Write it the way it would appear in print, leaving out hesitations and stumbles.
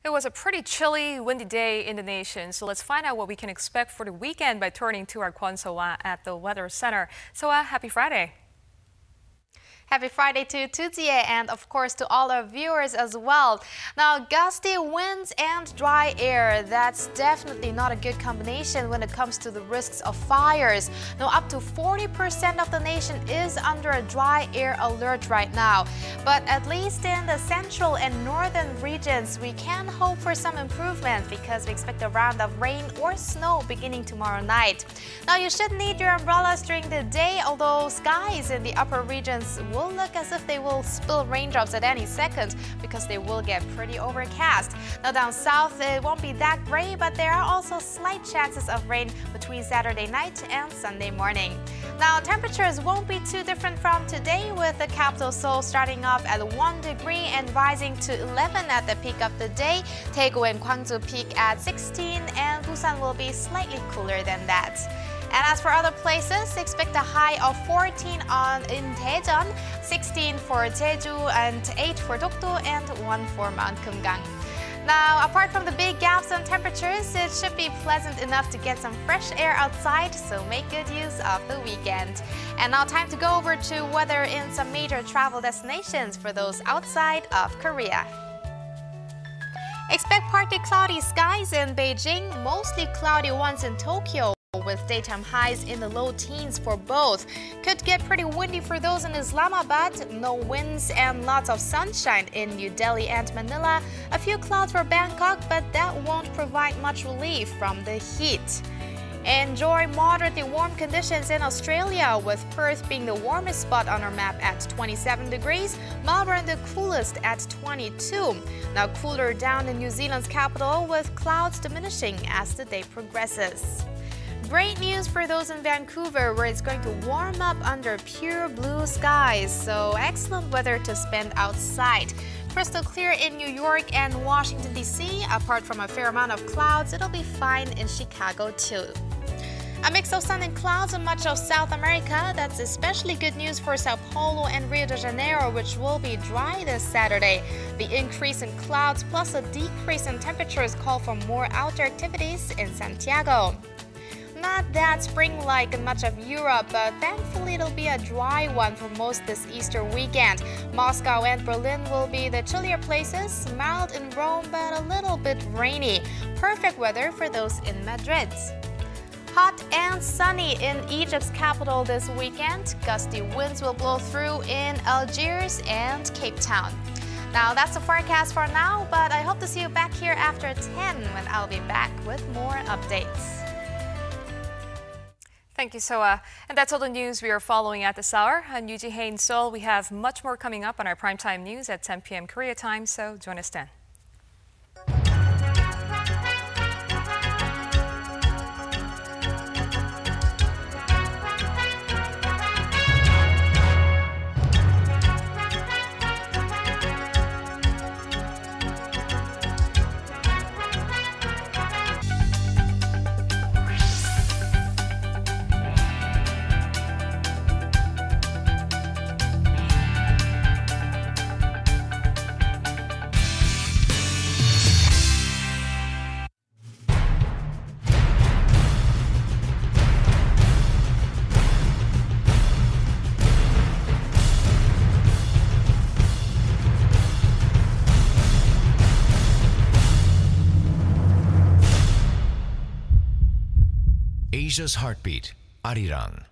It was a pretty chilly, windy day in the nation, so let's find out what we can expect for the weekend by turning to our Kwon So-ah at the Weather Center. So-ah, happy Friday. Happy Friday to Tutie and of course to all our viewers as well. Now, gusty winds and dry air, that's definitely not a good combination when it comes to the risks of fires. Now, up to 40% of the nation is under a dry air alert right now. But at least in the central and northern regions, we can hope for some improvement because we expect a round of rain or snow beginning tomorrow night. Now, you should need your umbrellas during the day, although skies in the upper regions will look as if they will spill raindrops at any second because they will get pretty overcast. Now down south it won't be that gray, but there are also slight chances of rain between Saturday night and Sunday morning. Now temperatures won't be too different from today, with the capital Seoul starting off at 1 degree and rising to 11 at the peak of the day. Daegu and Gwangju peak at 16 and Busan will be slightly cooler than that. And as for other places, expect a high of 14 in Daejeon, 16 for Jeju, and 8 for Dokdo, and 1 for Mount Kumgang. Now, apart from the big gaps in temperatures, it should be pleasant enough to get some fresh air outside, so make good use of the weekend. And now time to go over to weather in some major travel destinations for those outside of Korea. Expect partly cloudy skies in Beijing, mostly cloudy ones in Tokyo, with daytime highs in the low teens for both. Could get pretty windy for those in Islamabad, no winds and lots of sunshine in New Delhi and Manila. A few clouds for Bangkok, but that won't provide much relief from the heat. Enjoy moderately warm conditions in Australia, with Perth being the warmest spot on our map at 27 degrees, Melbourne the coolest at 22. Now cooler down in New Zealand's capital, with clouds diminishing as the day progresses. Great news for those in Vancouver, where it's going to warm up under pure blue skies, so excellent weather to spend outside. Crystal clear in New York and Washington, D.C. Apart from a fair amount of clouds, it'll be fine in Chicago too. A mix of sun and clouds in much of South America. That's especially good news for Sao Paulo and Rio de Janeiro, which will be dry this Saturday. The increase in clouds plus a decrease in temperatures call for more outdoor activities in Santiago. Not that spring-like in much of Europe, but thankfully it'll be a dry one for most this Easter weekend. Moscow and Berlin will be the chillier places, mild in Rome but a little bit rainy. Perfect weather for those in Madrid. Hot and sunny in Egypt's capital this weekend. Gusty winds will blow through in Algiers and Cape Town. Now that's the forecast for now, but I hope to see you back here after 10 when I'll be back with more updates. Thank you, So-ah. And that's all the news we are following at this hour. I'm Yoo Ji-hye in Seoul. We have much more coming up on our primetime news at 10 p.m. Korea time, so join us then. Asia's heartbeat, Arirang.